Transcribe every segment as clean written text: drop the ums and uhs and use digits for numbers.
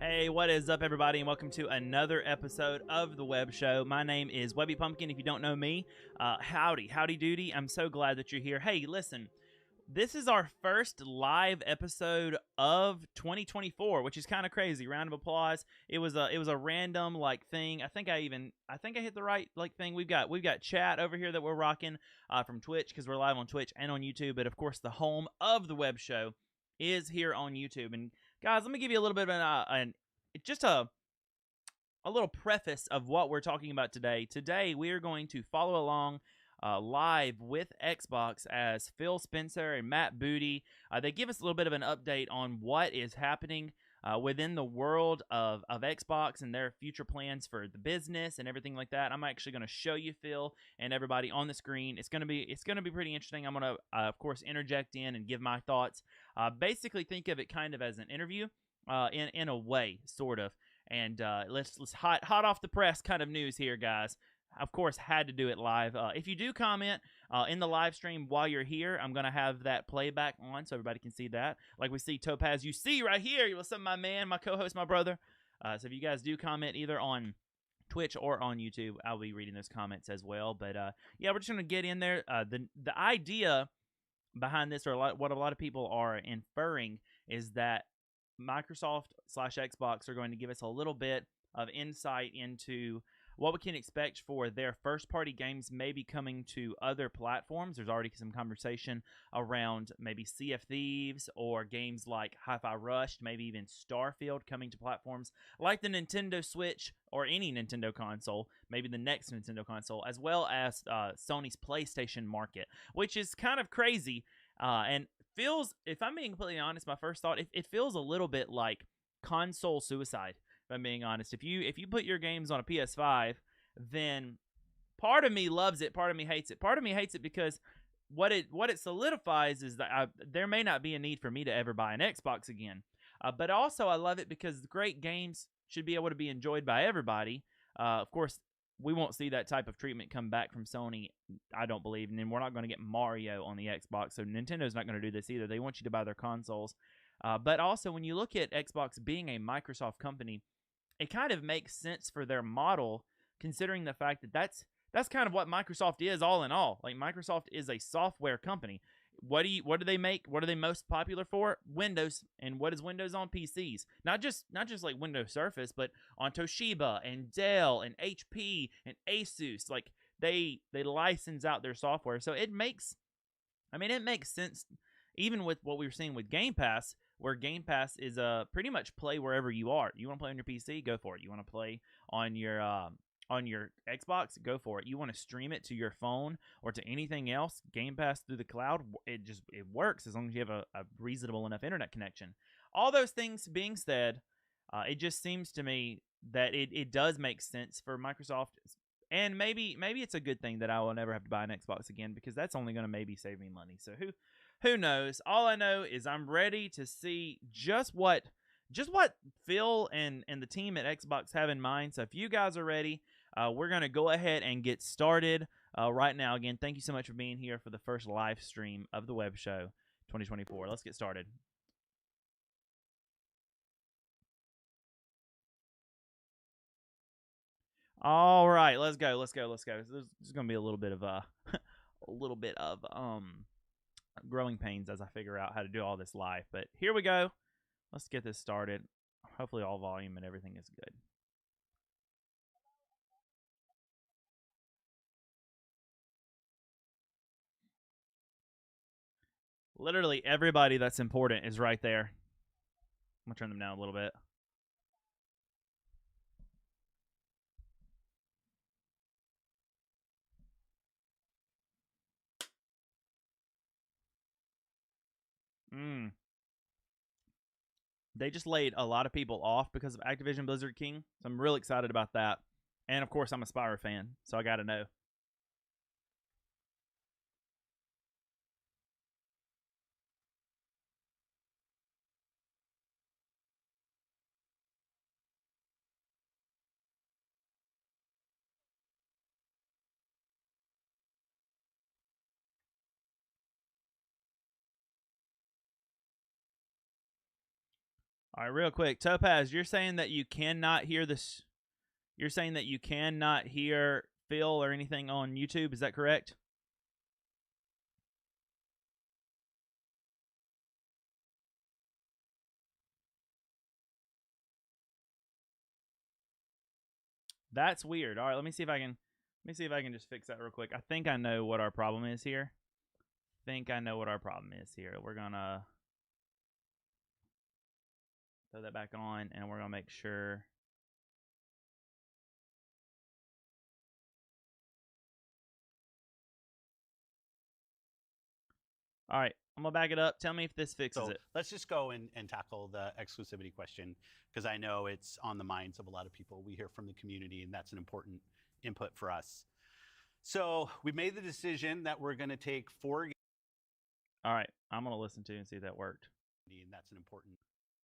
Hey, what is up, everybody, and welcome to another episode of the Webb Show. My name is Webby Pumpkin. If you don't know me, howdy doody. I'm so glad that you're here. Hey, listen, this is our first live episode of 2024, which is kind of crazy. Round of applause. It was a random thing. I think I hit the right thing. We've got chat over here that we're rocking from Twitch because we're live on Twitch and on YouTube. But of course, the home of the Webb Show is here on YouTube. And guys, let me give you a little bit of a little preface of what we're talking about today. Today, we are going to follow along live with Xbox as Phil Spencer and Matt Booty. They give us a little bit of an update on what is happening within the world of Xbox and their future plans for the business and everything like that. I'm actually going to show you Phil and everybody on the screen. It's going to be pretty interesting. I'm going to of course interject in and give my thoughts. Basically, think of it kind of as an interview. In a way, sort of. And let's hot off the press kind of news here, guys. Of course, had to do it live. If you do comment in the live stream while you're here, I'm going to have that playback on so everybody can see that. Like we see Topaz, you see right here. What's up, my man, my co-host, my brother. So if you guys do comment either on Twitch or on YouTube, I'll be reading those comments as well. But yeah, we're just going to get in there. The idea behind this, or what a lot of people are inferring, is that Microsoft/Xbox are going to give us a little bit of insight into what we can expect for their first-party games maybe coming to other platforms. There's already some conversation around maybe Sea of Thieves or games like Hi-Fi Rush, maybe even Starfield coming to platforms like the Nintendo Switch or any Nintendo console, maybe the next Nintendo console, as well as Sony's PlayStation market, which is kind of crazy and feels, if I'm being completely honest, my first thought, it feels a little bit like console suicide. If I'm being honest, if you put your games on a PS5, then part of me loves it, part of me hates it. Part of me hates it because what it solidifies is that there may not be a need for me to ever buy an Xbox again. But also, I love it because great games should be able to be enjoyed by everybody. Of course, we won't see that type of treatment come back from Sony, I don't believe. And then we're not going to get Mario on the Xbox, so Nintendo's not going to do this either. They want you to buy their consoles. But also, when you look at Xbox being a Microsoft company, it kind of makes sense for their model, considering the fact that that's kind of what Microsoft is all in all. Like, Microsoft is a software company. What do they make? What are they most popular for? Windows. And what is Windows on PCs? Not just like Windows Surface, but on Toshiba and Dell and HP and Asus. Like, they license out their software. So it makes sense, even with what we were seeing with Game Pass, where Game Pass is pretty much play wherever you are. You want to play on your PC? Go for it. You want to play on your Xbox? Go for it. You want to stream it to your phone or to anything else? Game Pass through the cloud, it works as long as you have a reasonable enough internet connection. All those things being said, it just seems to me that it does make sense for Microsoft. And maybe it's a good thing that I will never have to buy an Xbox again, because that's only going to maybe save me money. So who knows? All I know is I'm ready to see just what Phil and the team at Xbox have in mind. So if you guys are ready, we're going to go ahead and get started right now. Again, thank you so much for being here for the first live stream of the Webb Show 2024. Let's get started. All right, let's go. There's going to be a little bit of growing pains as I figure out how to do all this live. But here we go. Let's get this started. Hopefully all volume and everything is good. Literally everybody that's important is right there. I'm going to turn them down a little bit. They just laid a lot of people off because of Activision Blizzard King. So I'm real excited about that. And of course, I'm a Spyro fan, so I got to know. All right, real quick, Topaz, you're saying that you cannot hear this. You're saying that you cannot hear Phil or anything on YouTube. Is that correct? That's weird. All right, let me see if I can just fix that real quick. I think I know what our problem is here. We're gonna throw that back on, and we're gonna make sure. All right, I'm gonna back it up. Tell me if this fixes it. Let's just go and tackle the exclusivity question, because I know it's on the minds of a lot of people. We hear from the community, and that's an important input for us. So we made the decision that we're going to take 4 games. All right, I'm gonna listen to it and see if that worked. And that's an important.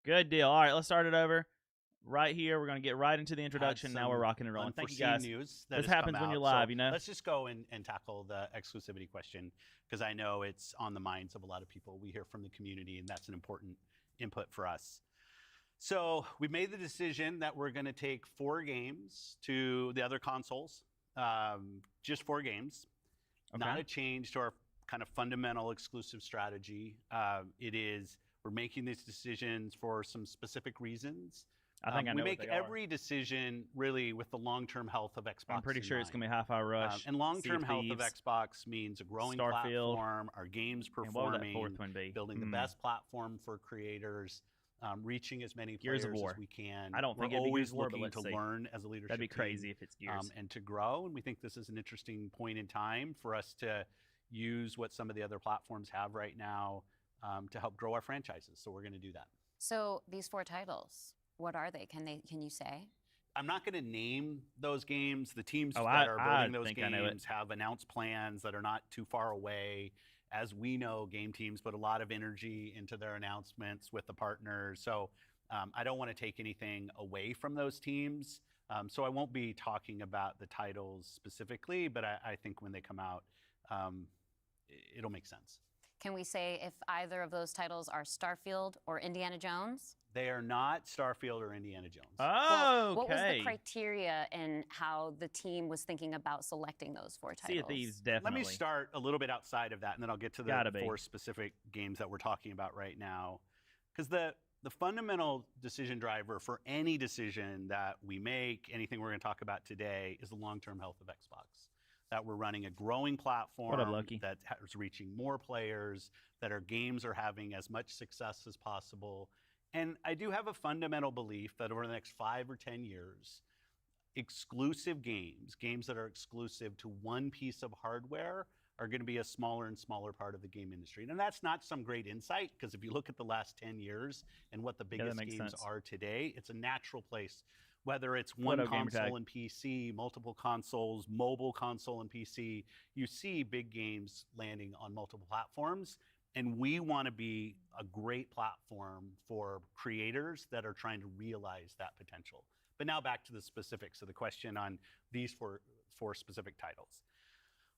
Good deal. All right, let's start it over. Right here, we're gonna get right into the introduction. Now we're rocking and rolling. Thank you, guys. News this happens when you're live, you know. Let's just go and tackle the exclusivity question, because I know it's on the minds of a lot of people. We hear from the community, and that's an important input for us. So we made the decision that we're going to take 4 games to the other consoles, just 4 games. Okay. Not a change to our kind of fundamental exclusive strategy. We're making these decisions for some specific reasons. I think I know we make every decision really with the long-term health of Xbox. I'm pretty sure it's gonna be Hi-Fi Rush. And long-term health of Xbox means a growing platform, our games performing, building the best platform for creators, reaching as many players as we can. I don't think we're it'd be always Gears of War, looking but to learn as a leadership That'd be crazy if it's Gears. And to grow. And we think this is an interesting point in time for us to use what some of the other platforms have right now to help grow our franchises. So we're going to do that. So these 4 titles, what are they? Can you say? I'm not going to name those games. The teams that are building those games have announced plans that are not too far away. As we know, game teams put a lot of energy into their announcements with the partners. So I don't want to take anything away from those teams. So I won't be talking about the titles specifically, but I think when they come out, it'll make sense. Can we say if either of those titles are Starfield or Indiana Jones? They are not Starfield or Indiana Jones. Oh, well, what was the criteria and how the team was thinking about selecting those 4 titles? Sea of Thieves, definitely. Let me start a little bit outside of that, and then I'll get to the 4 specific games that we're talking about right now. Because the fundamental decision driver for any decision that we make, anything we're going to talk about today, is the long-term health of Xbox. That we're running a growing platform that is reaching more players, that our games are having as much success as possible. And I do have a fundamental belief that over the next 5 or 10 years, exclusive games that are exclusive to one piece of hardware, are going to be a smaller and smaller part of the game industry. And that's not some great insight, because if you look at the last 10 years and what the biggest games are today, it's a natural place. Whether it's one console and PC, multiple consoles, mobile console and PC, you see big games landing on multiple platforms. And we want to be a great platform for creators that are trying to realize that potential. But now back to the specifics of the question on these four specific titles.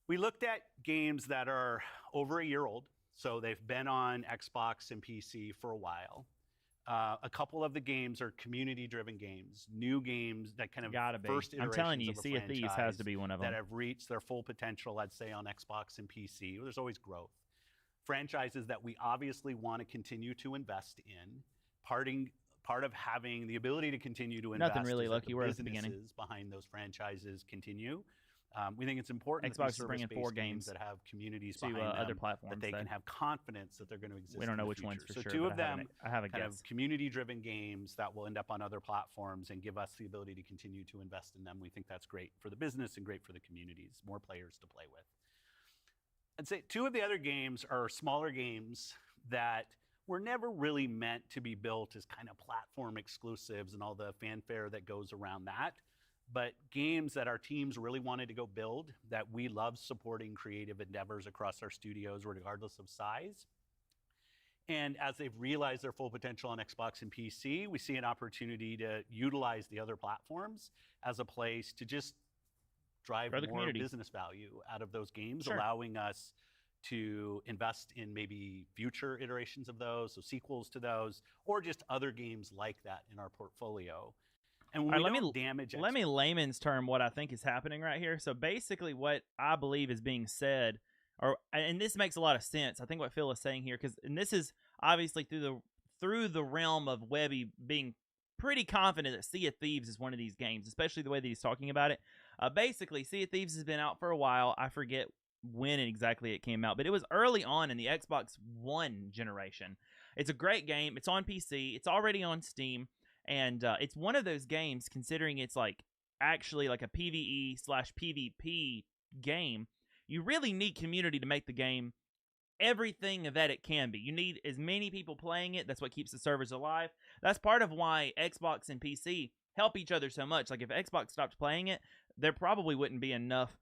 We looked at games that are over a year old. So they've been on Xbox and PC for a while. A couple of the games are community-driven games, new games that kind of first iterations I'm telling you, of a Sea of Thieves has to be one of them. That have reached their full potential, I'd say, on Xbox and PC. There's always growth. Franchises that we obviously want to continue to invest in. Part of having the ability to continue to invest is that lucky. the businesses behind those franchises continue. We think it's important Xbox is bringing 4 games that have communities to behind them, other platforms that they can have confidence that they're going to exist. We don't know in the which future. ones for so sure. 2 of them I have a kind guess. of community-driven games that will end up on other platforms and give us the ability to continue to invest in them. We think that's great for the business and great for the communities, more players to play with. I'd say 2 of the other games are smaller games that were never really meant to be built as kind of platform exclusives and all the fanfare that goes around that. But games that our teams really wanted to go build, that we love supporting creative endeavors across our studios, regardless of size. And as they've realized their full potential on Xbox and PC, we see an opportunity to utilize the other platforms as a place to just drive more business value out of those games, allowing us to invest in maybe future iterations of those, so sequels to those, or just other games like that in our portfolio. And when we don't damage let me layman's term what I think is happening right here. So basically what I believe is being said, and this makes a lot of sense, I think what Phil is saying here, and this is obviously through the realm of Webby being pretty confident that Sea of Thieves is one of these games, especially the way that he's talking about it. Basically, Sea of Thieves has been out for a while. I forget when exactly it came out, but it was early on in the Xbox One generation. It's a great game. It's on PC. It's already on Steam, and it's one of those games, considering it's like actually like a PvE/PvP game. You really need community to make the game everything that it can be. You need as many people playing it. That's what keeps the servers alive. That's part of why Xbox and PC help each other so much. Like if Xbox stopped playing it, there probably wouldn't be enough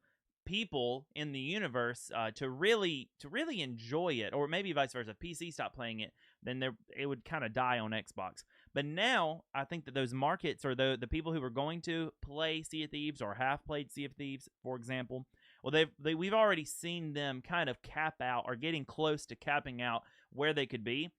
people in the universe to really enjoy it, or maybe vice versa. If PC stopped playing it, then it would kind of die on Xbox. But now I think that those markets, or the people who are going to play Sea of Thieves or have played Sea of Thieves, for example, well, we've already seen them kind of cap out or getting close to capping out where they could be.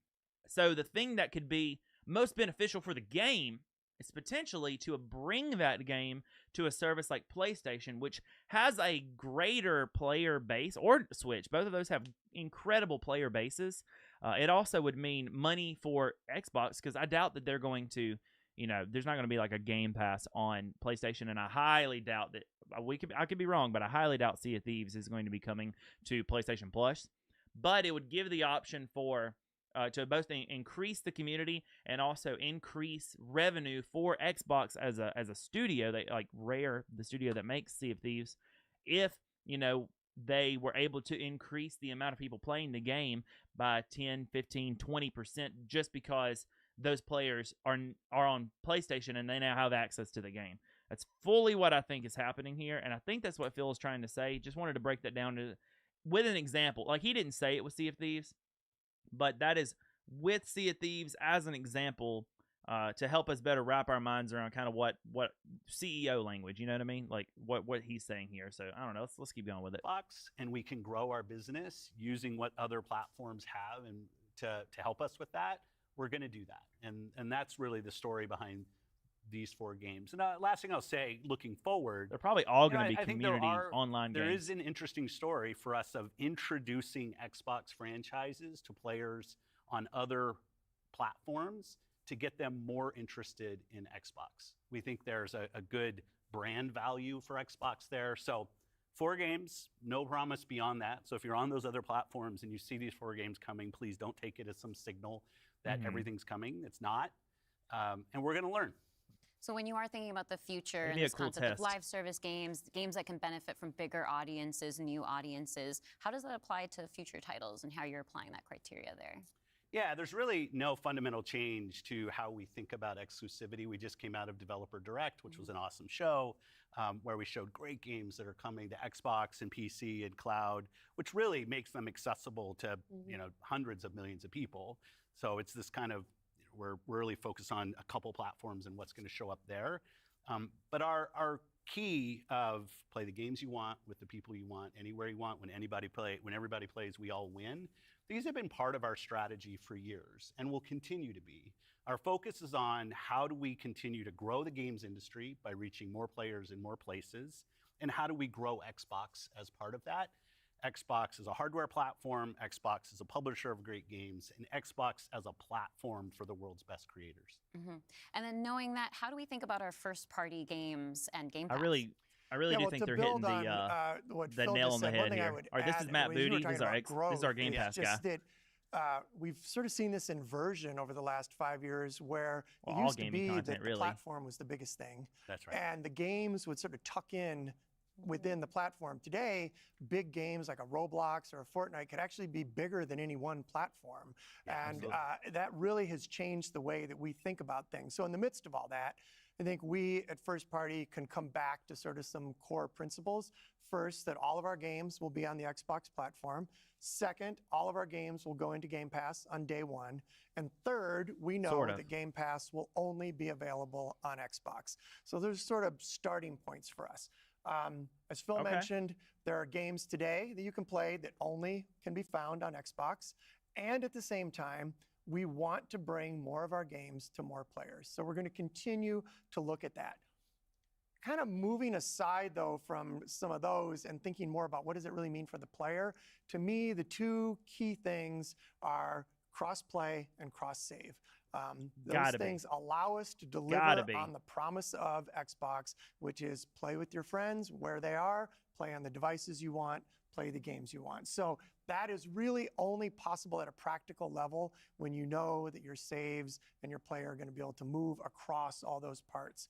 So the thing that could be most beneficial for the game is potentially to bring that game to a service like PlayStation, which has a greater player base, or Switch. Both of those have incredible player bases. It also would mean money for Xbox, because I doubt that they're going to, there's not going to be like a Game Pass on PlayStation, and I highly doubt that, I could be wrong, but I highly doubt Sea of Thieves is going to be coming to PlayStation Plus. But it would give the option for to both increase the community and also increase revenue for Xbox as a studio. They like Rare, the studio that makes Sea of Thieves, if they were able to increase the amount of people playing the game by 10, 15, 20%, just because those players are on PlayStation and they now have access to the game. That's fully what I think is happening here, and I think that's what Phil is trying to say. Just wanted to break that down with an example. Like, he didn't say it was Sea of Thieves, but that is with Sea of Thieves as an example to help us better wrap our minds around kind of what CEO language, you know what I mean? Like what he's saying here. So I don't know. Let's keep going with it. And we can grow our business using what other platforms have, and to help us with that, we're going to do that. And that's really the story behind these 4 games. And last thing I'll say, looking forward, they're probably all going to be community online games. There is an interesting story for us of introducing Xbox franchises to players on other platforms to get them more interested in Xbox. We think there's a good brand value for Xbox there. So 4 games, no promise beyond that. So if you're on those other platforms and you see these 4 games coming, please don't take it as some signal that everything's coming. It's not. And we're going to learn. So when you are thinking about the future and this concept of live service games that can benefit from bigger audiences, new audiences, how does that apply to future titles and how you're applying that criteria there? Yeah, there's really no fundamental change to how we think about exclusivity. We just came out of Developer Direct, which was an awesome show, where we showed great games that are coming to Xbox and PC and cloud, which really makes them accessible to hundreds of millions of people. So it's this kind of, we're really focused on a couple platforms and what's going to show up there. But our key of play the games you want with the people you want, anywhere you want, when everybody plays, we all win. These have been part of our strategy for years and will continue to be. Our focus is on how do we continue to grow the games industry by reaching more players in more places, and how do we grow Xbox as part of that. Xbox is a hardware platform, Xbox is a publisher of great games, and Xbox as a platform for the world's best creators. And then knowing that, how do we think about our first-party games and Game Pass? I really do think they're hitting the nail on the head here. This is Matt Booty. This is our Game Pass guy. We've sort of seen this inversion over the last 5 years, where it used to be that the platform was the biggest thing. That's right. And the games would sort of tuck in within the platform. Today, big games like a Roblox or a Fortnite could actually be bigger than any one platform. Yeah, and that really has changed the way that we think about things. So in the midst of all that, I think we at First Party can come back to sort of some core principles. First, that all of our games will be on the Xbox platform. Second, all of our games will go into Game Pass on day 1. And third, we know that Game Pass will only be available on Xbox. So there's sort of starting points for us. As Phil mentioned, there are games today that you can play that only can be found on Xbox. And at the same time, we want to bring more of our games to more players. So we're going to continue to look at that. Kind of moving aside, though, from some of those and thinking more about what does it really mean for the player, to me, the two key things are cross-play and cross-save. Those things allow us to deliver on the promise of Xbox, which is play with your friends where they are, play on the devices you want, play the games you want. So that is really only possible at a practical level when you know that your saves and your player are going to be able to move across all those parts.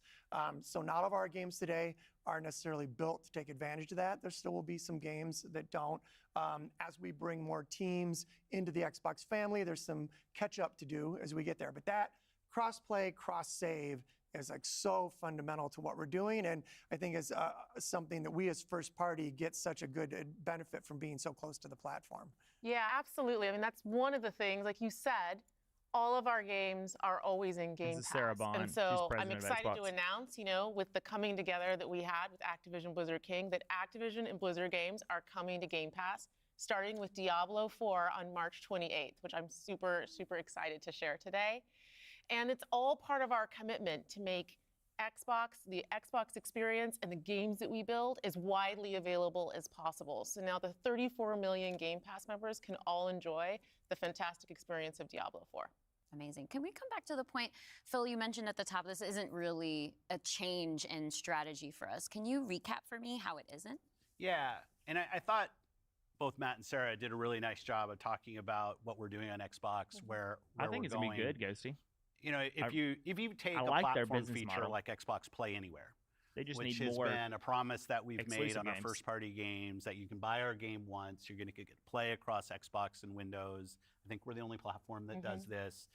So not all of our games today are necessarily built to take advantage of that. There still will be some games that don't. As we bring more teams into the Xbox family, there's some catch up to do as we get there. But that cross-play, cross-save is like so fundamental to what we're doing, and I think is something that we as first party get such a good benefit from being so close to the platform. Yeah, absolutely. I mean, that's one of the things, like you said, all of our games are always in Game Pass. Sarah Bond. And so I'm excited to announce, you know, with the coming together that we had with Activision Blizzard King, that Activision and Blizzard games are coming to Game Pass, starting with Diablo 4 on March 28th, which I'm super, super excited to share today. And it's all part of our commitment to make Xbox, the Xbox experience, and the games that we build as widely available as possible. So now the 34 million Game Pass members can all enjoy the fantastic experience of Diablo 4. Amazing. Can we come back to the point, Phil, you mentioned at the top, this isn't really a change in strategy for us. Can you recap for me how it isn't? Yeah, and I thought both Matt and Sarah did a really nice job of talking about what we're doing on Xbox, where I think it's going to be good, Ghosty. You know, if you take a platform feature like Xbox Play Anywhere, they just which need more has been a promise that we've made on our games. first-party games, that you can buy our game once, you're going to get play across Xbox and Windows. I think we're the only platform that does this.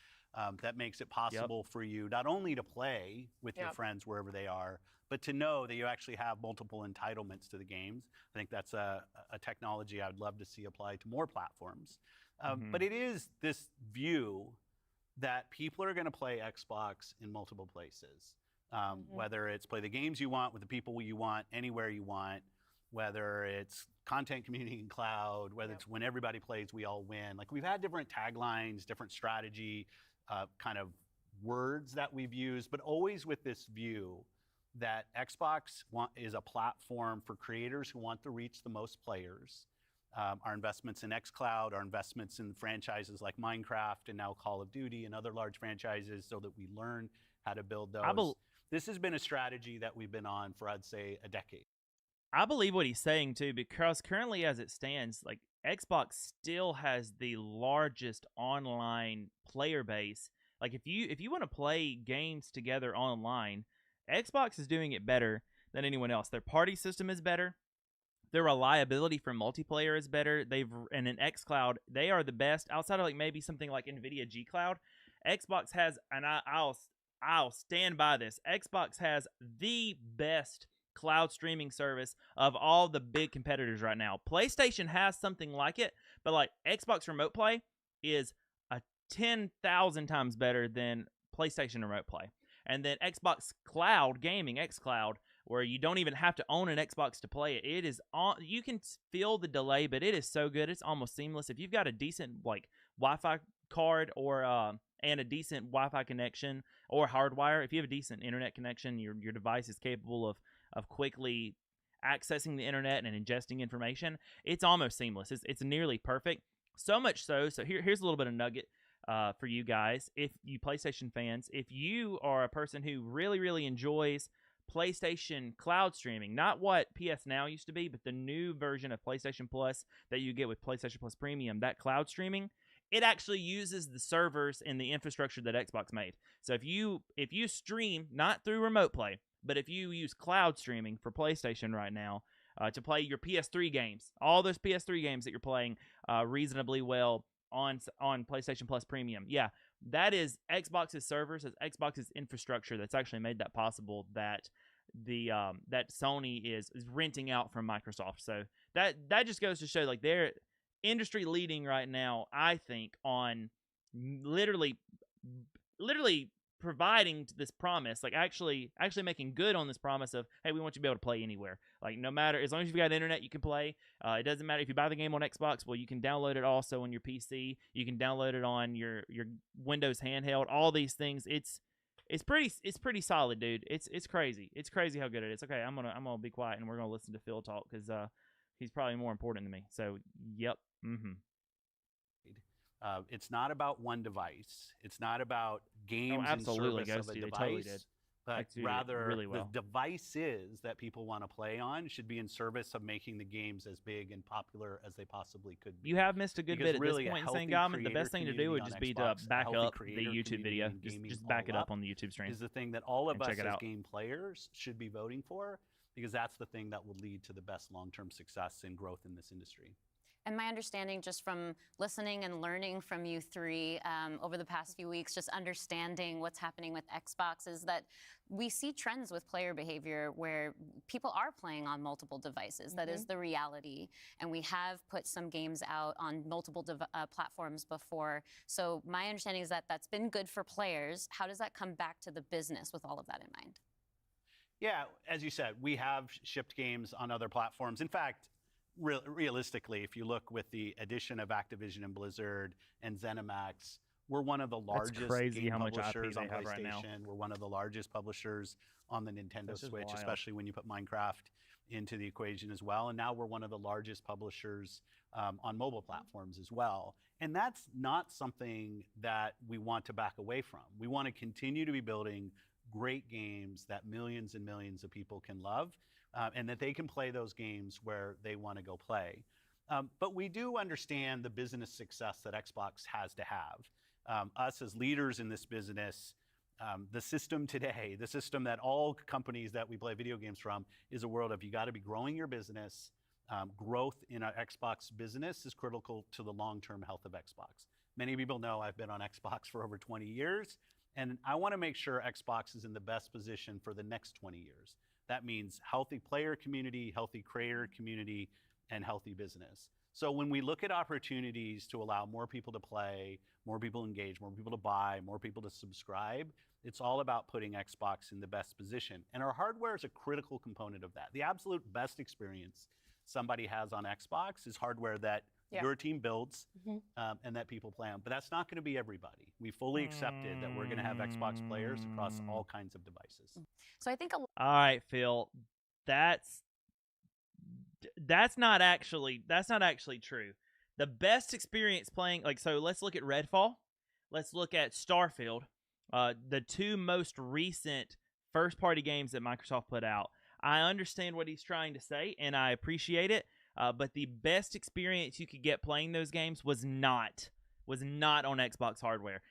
That makes it possible for you not only to play with your friends wherever they are, but to know that you actually have multiple entitlements to the games. I think that's a technology I would love to see applied to more platforms. But it is this view that people are going to play Xbox in multiple places, whether it's play the games you want with the people you want, anywhere you want, whether it's content, community, and cloud, whether it's when everybody plays, we all win. Like, we've had different taglines, different strategy kind of words that we've used, but always with this view that Xbox is a platform for creators who want to reach the most players. Our investments in xCloud, our investments in franchises like Minecraft and now Call of Duty and other large franchises so that we learn how to build those. This has been a strategy that we've been on for, I'd say, a decade. I believe what he's saying, too, because currently as it stands, like, Xbox still has the largest online player base. Like, if you want to play games together online, Xbox is doing it better than anyone else. Their party system is better. Their reliability for multiplayer is better. And in xCloud, they are the best outside of like maybe something like NVIDIA G Cloud. Xbox has, and I'll stand by this. Xbox has the best cloud streaming service of all the big competitors right now. PlayStation has something like it, but like Xbox Remote Play is 10,000 times better than PlayStation Remote Play. And then Xbox Cloud Gaming, xCloud, where you don't even have to own an Xbox to play it. It is on. You can feel the delay, but it is so good. It's almost seamless. If you've got a decent like Wi-Fi card or and a decent Wi-Fi connection or hardwire, if you have a decent internet connection, your device is capable of quickly accessing the internet and ingesting information. It's almost seamless. It's nearly perfect. So much so. So here's a little bit of nugget for you guys. If you PlayStation fans, if you are a person who really, really enjoys PlayStation cloud streaming, not what PS Now used to be, but the new version of PlayStation Plus that you get with PlayStation Plus Premium, that cloud streaming, it actually uses the servers and the infrastructure that Xbox made. So if you stream, not through Remote Play, but if you use cloud streaming for PlayStation right now to play your PS3 games, all those PS3 games that you're playing reasonably well on PlayStation Plus Premium, yeah, that is Xbox's servers, it's Xbox's infrastructure that's actually made that possible, that that Sony is renting out from Microsoft. So that just goes to show like they're industry leading right now, I think, on literally providing this promise, like actually making good on this promise of, hey, we want you to be able to play anywhere. Like no matter, as long as you've got internet, you can play. It doesn't matter if you buy the game on Xbox. Well, you can download it also on your PC. You can download it on your Windows handheld. All these things. It's pretty solid, dude. It's crazy. It's crazy how good it is. Okay, I'm gonna be quiet and we're gonna listen to Phil talk because he's probably more important than me. So yep. Mm-hmm. It's not about one device. It's not about games in service of a device, totally did. But rather really well. the devices that people want to play on should be in service of making the games as big and popular as they possibly could be. You have missed a good bit at this point in St. Gotham. The best thing to do would just be to back up the YouTube video. Just back it up on the YouTube stream. Is the thing that all of us as game players should be voting for, because that's the thing that will lead to the best long-term success and growth in this industry. And my understanding, just from listening and learning from you three over the past few weeks, just understanding what's happening with Xbox, is that we see trends with player behavior where people are playing on multiple devices. That is the reality. And we have put some games out on multiple platforms before. So my understanding is that that's been good for players. How does that come back to the business with all of that in mind? Yeah, as you said, we have shipped games on other platforms. In fact, realistically, if you look with the addition of Activision and Blizzard and ZeniMax, we're one of the largest game publishers on PlayStation. Right now. We're one of the largest publishers on the Nintendo Switch, especially when you put Minecraft into the equation as well. And now we're one of the largest publishers on mobile platforms as well. And that's not something that we want to back away from. We want to continue to be building great games that millions and millions of people can love. And that they can play those games where they want to go play. But we do understand the business success that Xbox has to have. Us as leaders in this business, the system today, the system that all companies that we play video games from, is a world of you got to be growing your business. Growth in an Xbox business is critical to the long-term health of Xbox. Many people know I've been on Xbox for over 20 years, and I want to make sure Xbox is in the best position for the next 20 years. That means healthy player community, healthy creator community, and healthy business. So when we look at opportunities to allow more people to play, more people engage, more people to buy, more people to subscribe, it's all about putting Xbox in the best position. And our hardware is a critical component of that. The absolute best experience somebody has on Xbox is hardware that your team builds and that people play on. But that's not going to be everybody. We fully accepted that we're going to have Xbox players across all kinds of devices. So I think all right, Phil, that's not actually true. The best experience playing, like, so let's look at Redfall. Let's look at Starfield, the two most recent first-party games that Microsoft put out. I understand what he's trying to say, and I appreciate it. But the best experience you could get playing those games was not on Xbox hardware.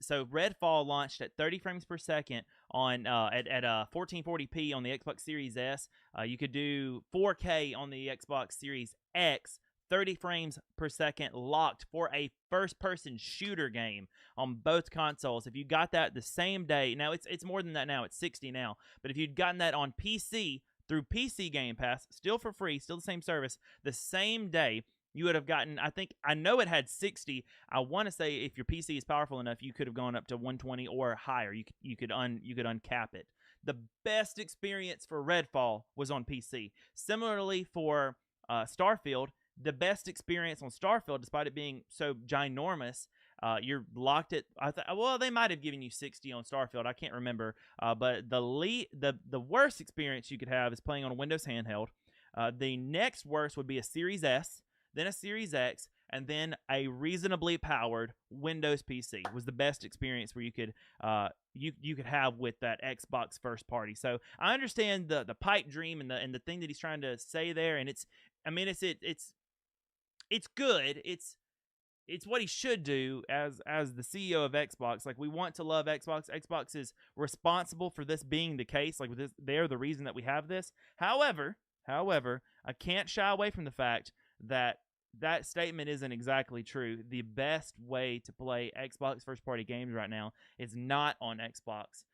So Redfall launched at 30 frames per second on at 1440p on the Xbox Series S. You could do 4K on the Xbox Series X, 30 frames per second locked for a first-person shooter game on both consoles. If you got that the same day, now it's more than that now, it's 60 now. But if you'd gotten that on PC through PC Game Pass, still for free, still the same service, the same day, you would have gotten, I know it had 60. I want to say if your PC is powerful enough, you could have gone up to 120 or higher. You could uncap it. The best experience for Redfall was on PC. Similarly for Starfield, the best experience on Starfield, despite it being so ginormous, you're locked at. Well, they might have given you 60 on Starfield. I can't remember. But the worst experience you could have is playing on a Windows handheld. The next worst would be a Series S, then a Series X, and then a reasonably powered Windows PC was the best experience where you could you could have with that Xbox first party. So I understand the pipe dream and the thing that he's trying to say there, and it's good. It's what he should do as the CEO of Xbox. Like, we want to love Xbox. Xbox is responsible for this being the case. Like, they're the reason that we have this. However, I can't shy away from the fact that statement isn't exactly true. The best way to play Xbox first-party games right now is not on Xbox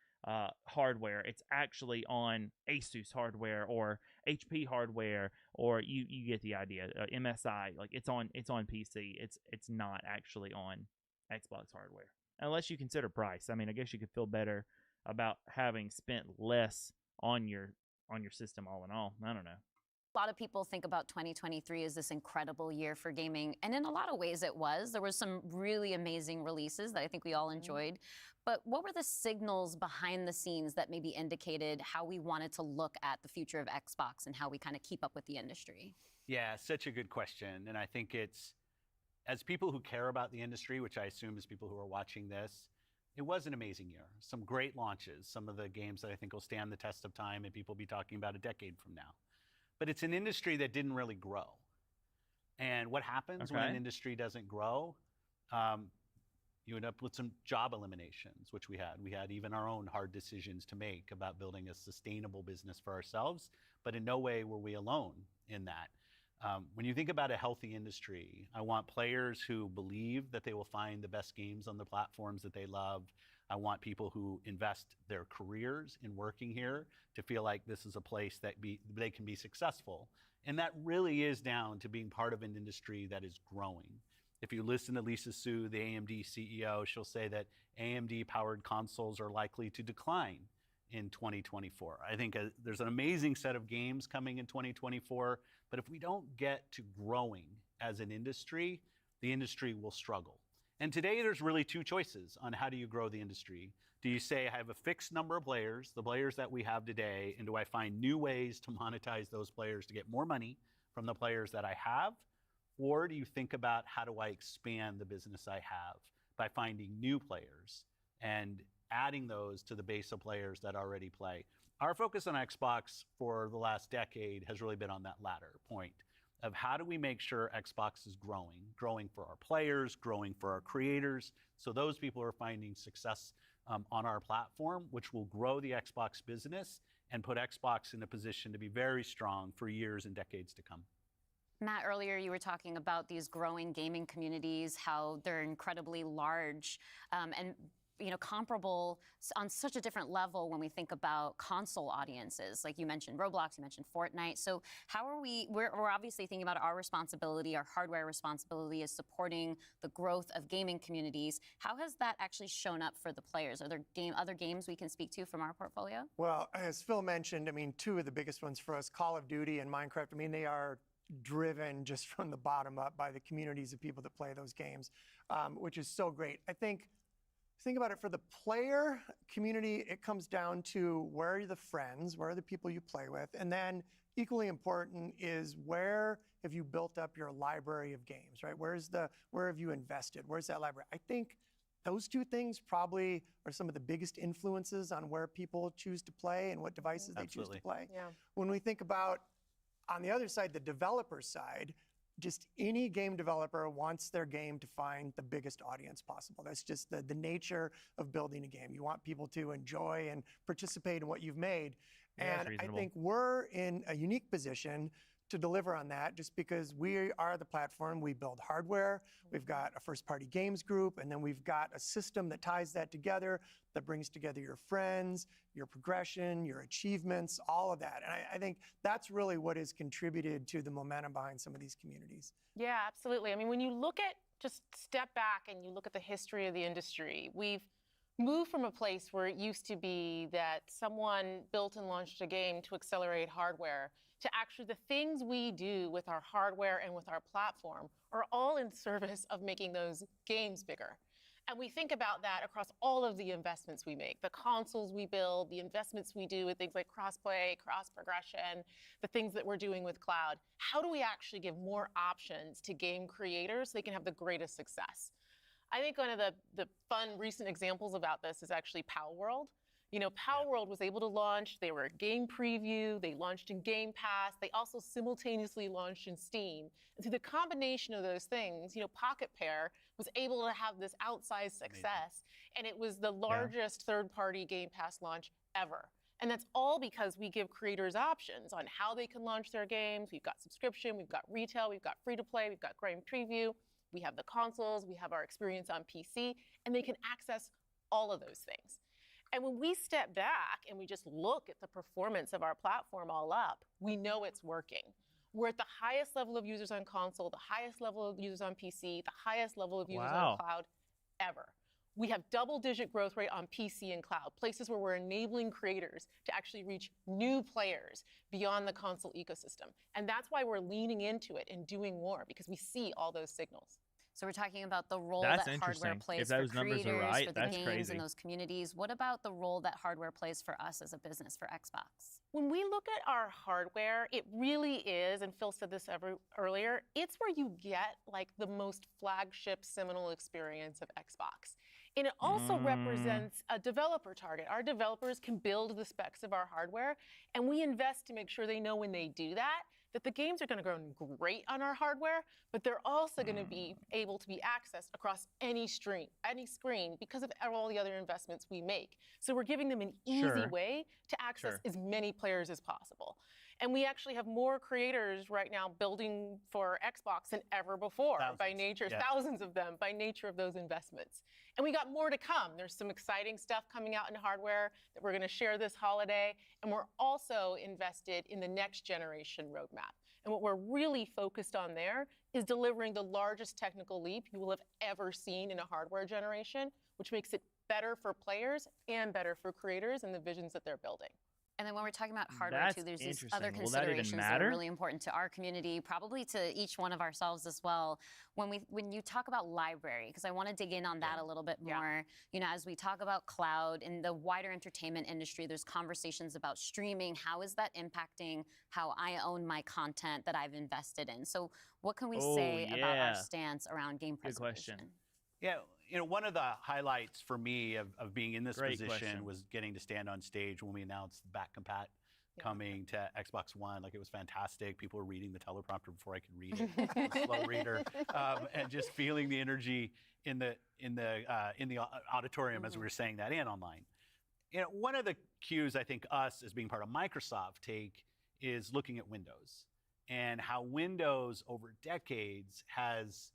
hardware. It's actually on Asus hardware or HP hardware, or you get the idea. MSI, like it's on PC. It's not actually on Xbox hardware. unless you consider price. I mean, I guess you could feel better about having spent less on your system all in all. I don't know. A lot of people think about 2023 as this incredible year for gaming, and in a lot of ways it was. There was some really amazing releases that I think we all enjoyed. But what were the signals behind the scenes that maybe indicated how we wanted to look at the future of Xbox and how we kind of keep up with the industry? Yeah, such a good question. And I think it's, as people who care about the industry, which I assume is people who are watching this, it was an amazing year. Some great launches, some of the games that I think will stand the test of time and people will be talking about a decade from now. But it's an industry that didn't really grow. And what happens when an industry doesn't grow? You end up with some job eliminations, which we had. We had even our own hard decisions to make about building a sustainable business for ourselves, but in no way were we alone in that. When you think about a healthy industry, I want players who believe that they will find the best games on the platforms that they love. I want people who invest their careers in working here to feel like this is a place that they can be successful. And that really is down to being part of an industry that is growing. If you listen to Lisa Su, the AMD CEO, she'll say that AMD-powered consoles are likely to decline in 2024. I think there's an amazing set of games coming in 2024, but if we don't get to growing as an industry, the industry will struggle. And today there's really two choices on how do you grow the industry. Do you say, I have a fixed number of players, the players that we have today, and do I find new ways to monetize those players to get more money from the players that I have? Or do you think about how do I expand the business I have by finding new players and adding those to the base of players that already play? Our focus on Xbox for the last decade has really been on that latter point of how do we make sure Xbox is growing for our players, growing for our creators, so those people are finding success on our platform, which will grow the Xbox business and put Xbox in a position to be very strong for years and decades to come. Matt, earlier you were talking about these growing gaming communities, how they're incredibly large and comparable on such a different level when we think about console audiences. Like you mentioned Roblox, you mentioned Fortnite. So how are we're obviously thinking about our responsibility, our hardware responsibility is supporting the growth of gaming communities. How has that actually shown up for the players? Are there other games we can speak to from our portfolio? Well, as Phil mentioned, I mean, two of the biggest ones for us, Call of Duty and Minecraft, I mean, they are driven just from the bottom up by the communities of people that play those games, which is so great. I think about it for the player community, it comes down to where are the friends, where are the people you play with, and then equally important is where have you built up your library of games, right? Where have you invested? Where's that library? I think those two things probably are some of the biggest influences on where people choose to play and what devices they choose to play. Yeah. When we think about, on the other side, the developer side, just any game developer wants their game to find the biggest audience possible. That's just the nature of building a game. You want people to enjoy and participate in what you've made. Yeah, and I think we're in a unique position to deliver on that just because we are the platform. We build hardware, we've got a first-party games group, and then we've got a system that ties that together, that brings together your friends, your progression, your achievements, all of that. And I think that's really what has contributed to the momentum behind some of these communities. Yeah, absolutely. I mean, when you look at, just step back and you look at the history of the industry, we've moved from a place where it used to be that someone built and launched a game to accelerate hardware to actually the things we do with our hardware and with our platform are all in service of making those games bigger. And we think about that across all of the investments we make, the consoles we build, the investments we do with things like cross-play, cross-progression, the things that we're doing with cloud. How do we actually give more options to game creators so they can have the greatest success? I think one of the fun recent examples about this is actually Palworld. You know, Palworld was able to launch, they were a game preview, they launched in Game Pass, they also simultaneously launched in Steam. And through the combination of those things, you know, Pocket Pair was able to have this outsized success, and it was the largest third-party Game Pass launch ever. And that's all because we give creators options on how they can launch their games. We've got subscription, we've got retail, we've got free-to-play, we've got game preview, we have the consoles, we have our experience on PC, and they can access all of those things. And when we step back and we just look at the performance of our platform all up, we know it's working. We're at the highest level of users on console, the highest level of users on PC, the highest level of users on cloud ever. We have double-digit growth rate on PC and cloud, places where we're enabling creators to actually reach new players beyond the console ecosystem. And that's why we're leaning into it and doing more, because we see all those signals. So we're talking about the role That's that hardware plays if those for numbers creators, are right, for the that's games crazy. and those communities. What about the role that hardware plays for us as a business, for Xbox? When we look at our hardware, it really is, and Phil said this earlier, it's where you get like the most flagship seminal experience of Xbox. And it also represents a developer target. Our developers can build the specs of our hardware, and we invest to make sure they know when they do that, that the games are going to run great on our hardware, but they're also going to be able to be accessed across any screen because of all the other investments we make. So we're giving them an easy way to access as many players as possible. And we actually have more creators right now building for Xbox than ever before by nature, thousands of them by nature of those investments. And we got more to come. There's some exciting stuff coming out in hardware that we're going to share this holiday. And we're also invested in the next generation roadmap. And what we're really focused on there is delivering the largest technical leap you will have ever seen in a hardware generation, which makes it better for players and better for creators and the visions that they're building. And then when we're talking about hardware too, there's these other considerations that are really important to our community, probably to each one of ourselves as well. When you talk about library, because I want to dig in on that a little bit more. You know, as we talk about cloud in the wider entertainment industry, there's conversations about streaming. How is that impacting how I own my content that I've invested in? So what can we say about our stance around game preservation? Good question. Yeah, you know, one of the highlights for me of being in this position was getting to stand on stage when we announced back compat coming to Xbox One. Like, it was fantastic. People were reading the teleprompter before I could read it. I'm a slow reader, and just feeling the energy in the auditorium as we were saying that and online. You know, one of the cues I think us as being part of Microsoft take is looking at Windows and how Windows over decades has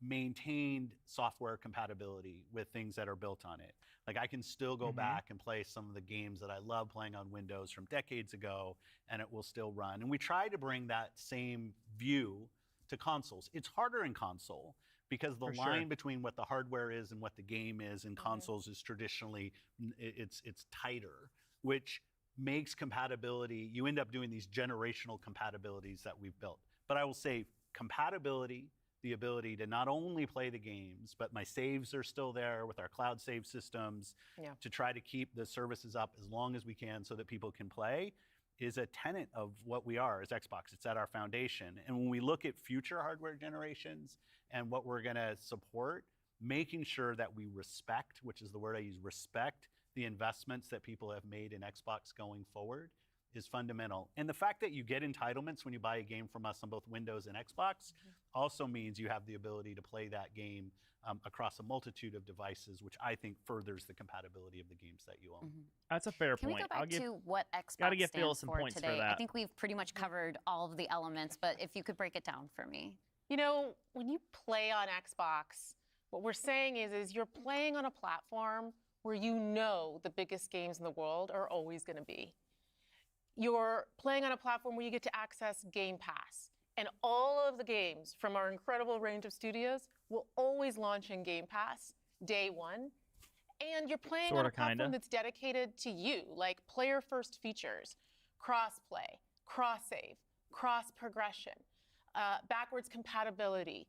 maintained software compatibility with things that are built on it. Like, I can still go back and play some of the games that I love playing on Windows from decades ago, and it will still run. And we try to bring that same view to consoles. It's harder in console because the line between what the hardware is and what the game is in consoles is traditionally, it's tighter, which makes compatibility, you end up doing these generational compatibilities that we've built. But I will say compatibility, the ability to not only play the games, but my saves are still there with our cloud save systems to try to keep the services up as long as we can so that people can play, is a tenet of what we are as Xbox. It's at our foundation. And when we look at future hardware generations and what we're going to support, making sure that we respect, which is the word I use, respect the investments that people have made in Xbox going forward is fundamental. And the fact that you get entitlements when you buy a game from us on both Windows and Xbox also means you have the ability to play that game across a multitude of devices, which I think furthers the compatibility of the games that you own. That's a fair point. Can we go back to what Xbox stands for today? I think we've pretty much covered all of the elements, but if you could break it down for me. You know, when you play on Xbox, what we're saying is you're playing on a platform where you know the biggest games in the world are always going to be. You're playing on a platform where you get to access Game Pass. And all of the games from our incredible range of studios will always launch in Game Pass day one. And you're playing on a platform that's dedicated to you, like player-first features, cross-play, cross-save, cross-progression, backwards compatibility,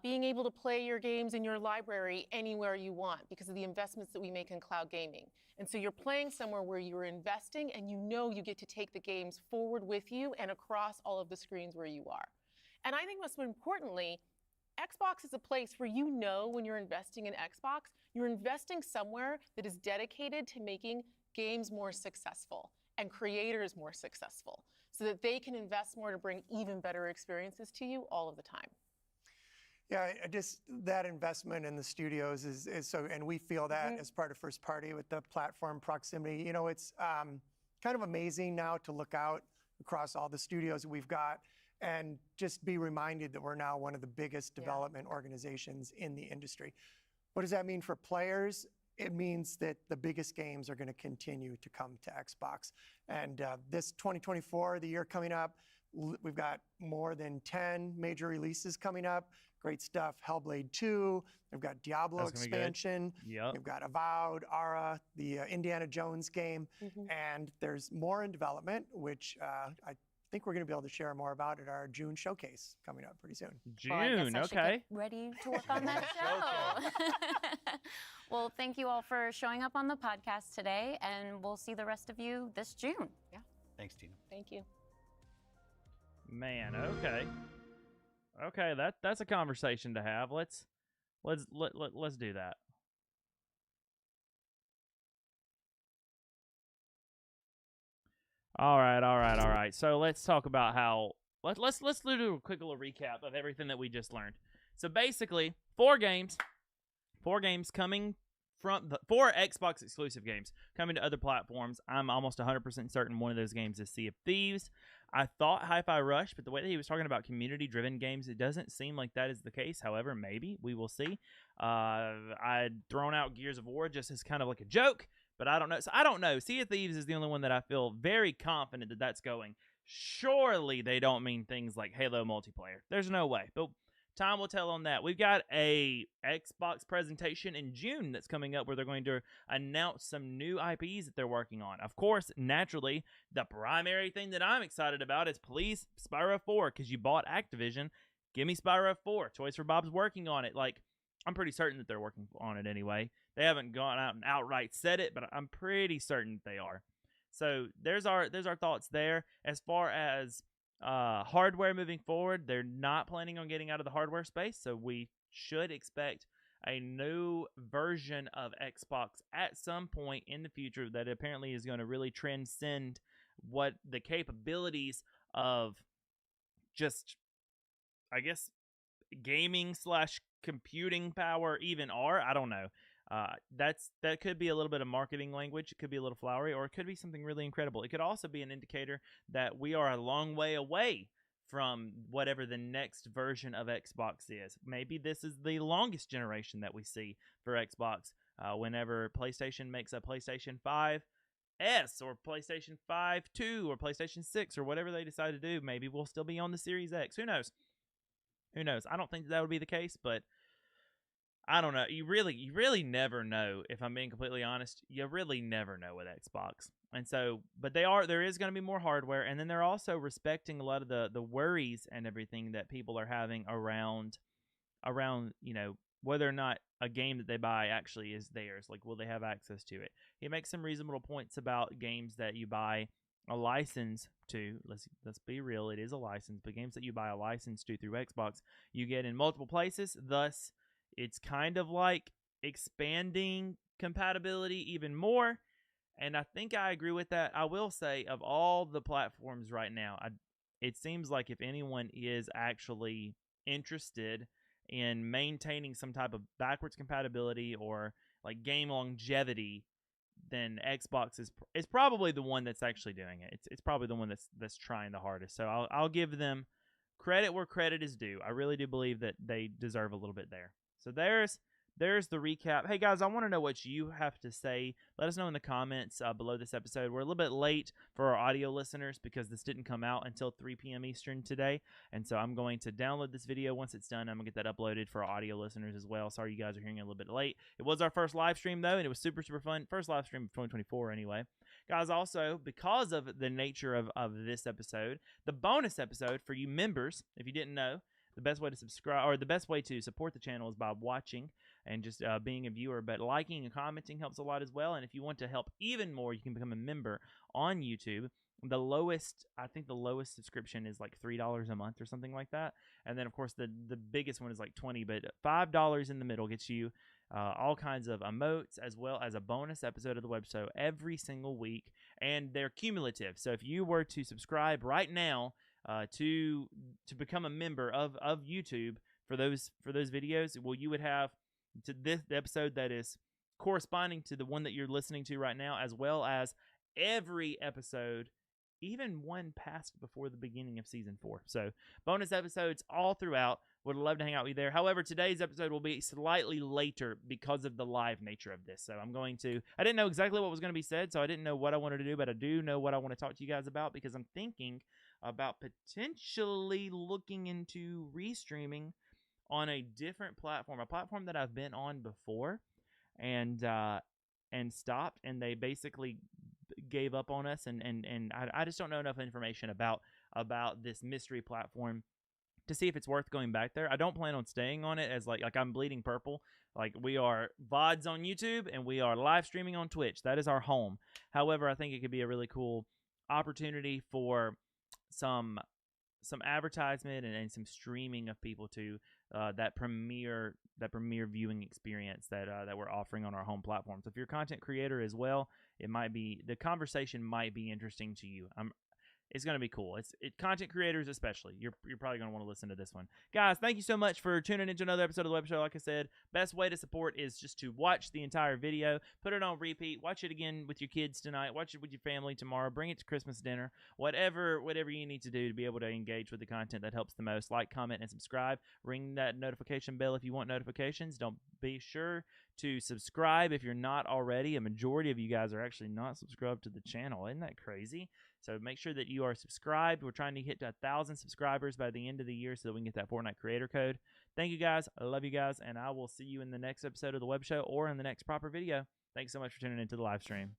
being able to play your games in your library anywhere you want because of the investments that we make in cloud gaming. And so you're playing somewhere where you're investing and you know you get to take the games forward with you and across all of the screens where you are. And I think most importantly, Xbox is a place where you know when you're investing in Xbox, you're investing somewhere that is dedicated to making games more successful and creators more successful so that they can invest more to bring even better experiences to you all of the time. Yeah, just that investment in the studios is so, and we feel that as part of first party with the platform proximity. You know, it's kind of amazing now to look out across all the studios that we've got and just be reminded that we're now one of the biggest development organizations in the industry. What does that mean for players? It means that the biggest games are going to continue to come to Xbox. And this 2024, the year coming up, We've got more than 10 major releases coming up. Great stuff. Hellblade 2. We've got Diablo expansion. Yep. We've got Avowed, Ara, the Indiana Jones game. And there's more in development, which I think we're going to be able to share more about at our June showcase coming up pretty soon. June, well, I guess I should okay. get ready to work on that show. Well, thank you all for showing up on the podcast today, and we'll see the rest of you this June. Yeah. Thanks, Tina. Thank you. Man, okay. Okay, that's a conversation to have. Let's do that. All right. So let's talk about how let's do a quick little recap of everything that we just learned. So basically, 4 games coming from 4 Xbox exclusive games coming to other platforms. I'm almost 100% certain one of those games is Sea of Thieves. I thought Hi-Fi Rush, but the way that he was talking about community-driven games, it doesn't seem like that is the case. However, maybe. We will see. I'd thrown out Gears of War just as kind of like a joke, but I don't know. So I don't know. Sea of Thieves is the only one that I feel very confident that that's going. Surely they don't mean things like Halo multiplayer. There's no way. But time will tell on that. We've got a Xbox presentation in June that's coming up where they're going to announce some new IPs that they're working on. Of course, naturally, the primary thing that I'm excited about is please Spyro 4, because you bought Activision. Give me Spyro 4. Toys for Bob's working on it. Like, I'm pretty certain that they're working on it anyway. They haven't gone out and outright said it, but I'm pretty certain that they are. So there's our thoughts there. As far as hardware moving forward, they're not planning on getting out of the hardware space, so we should expect a new version of Xbox at some point in the future that apparently is going to really transcend what the capabilities of just, I guess, gaming / computing power even are. I don't know. That could be a little bit of marketing language. It could be a little flowery, or it could be something really incredible. It could also be an indicator that we are a long way away from whatever the next version of Xbox is. Maybe this is the longest generation that we see for Xbox. Whenever PlayStation makes a PlayStation 5S or PlayStation 5 2 or PlayStation 6 or whatever they decide to do, maybe we'll still be on the Series X. Who knows? I don't think that would be the case, but I don't know. You really never know. If I'm being completely honest, you really never know with Xbox. And so, but there is going to be more hardware, and then they're also respecting a lot of the worries and everything that people are having around, whether or not a game that they buy actually is theirs. Like, will they have access to it? He makes some reasonable points about games that you buy a license to. Let's be real, it is a license, but games that you buy a license to through Xbox, you get in multiple places. Thus, it's kind of like expanding compatibility even more, and I think I agree with that. I will say, of all the platforms right now, it seems like if anyone is actually interested in maintaining some type of backwards compatibility or like game longevity, then Xbox is probably the one that's actually doing it. It's probably the one that's trying the hardest. So I'll give them credit where credit is due. I really do believe that they deserve a little bit there. So there's the recap. Hey guys, I want to know what you have to say. Let us know in the comments below this episode. We're a little bit late for our audio listeners because this didn't come out until 3 p.m. Eastern today. And so I'm going to download this video. Once it's done, I'm going to get that uploaded for our audio listeners as well. Sorry you guys are hearing it a little bit late. It was our first live stream though, and it was super, super fun. First live stream of 2024 anyway. Guys, also, because of the nature of this episode, the bonus episode for you members, if you didn't know, the best way to subscribe, or the best way to support the channel, is by watching and just being a viewer. But liking and commenting helps a lot as well. And if you want to help even more, you can become a member on YouTube. I think the lowest subscription is like $3 a month or something like that. And then, of course, the biggest one is like $20. But $5 in the middle gets you all kinds of emotes, as well as a bonus episode of the Webb Show every single week. And they're cumulative. So if you were to subscribe right now, to become a member of YouTube for those videos, well, you would have to the episode that is corresponding to the one that you're listening to right now, as well as every episode, even one past before the beginning of season 4. So bonus episodes all throughout. Would love to hang out with you there. However, today's episode will be slightly later because of the live nature of this. So I didn't know exactly what was going to be said, so I didn't know what I wanted to do, but I do know what I want to talk to you guys about, because I'm thinking about potentially looking into restreaming on a different platform, a platform that I've been on before, and stopped, and they basically gave up on us, and I just don't know enough information about this mystery platform to see if it's worth going back there. I don't plan on staying on it as like I'm Bleeding Purple. Like, we are VODs on YouTube and we are live streaming on Twitch. That is our home. However, I think it could be a really cool opportunity for some advertisement and some streaming of people to that premiere viewing experience that we're offering on our home platform. So if you're a content creator as well, the conversation might be interesting to you. It's going to be cool. Content creators especially. You're probably going to want to listen to this one. Guys, thank you so much for tuning into another episode of the Webb Show. Like I said, best way to support is just to watch the entire video, put it on repeat, watch it again with your kids tonight, watch it with your family tomorrow, bring it to Christmas dinner, whatever you need to do to be able to engage with the content that helps the most. Like, comment, and subscribe. Ring that notification bell if you want notifications. Don't be sure to subscribe if you're not already. A majority of you guys are actually not subscribed to the channel. Isn't that crazy? So make sure that you are subscribed. We're trying to hit 1,000 subscribers by the end of the year so that we can get that Fortnite creator code. Thank you guys. I love you guys, and I will see you in the next episode of the Webb Show or in the next proper video. Thanks so much for tuning into the live stream.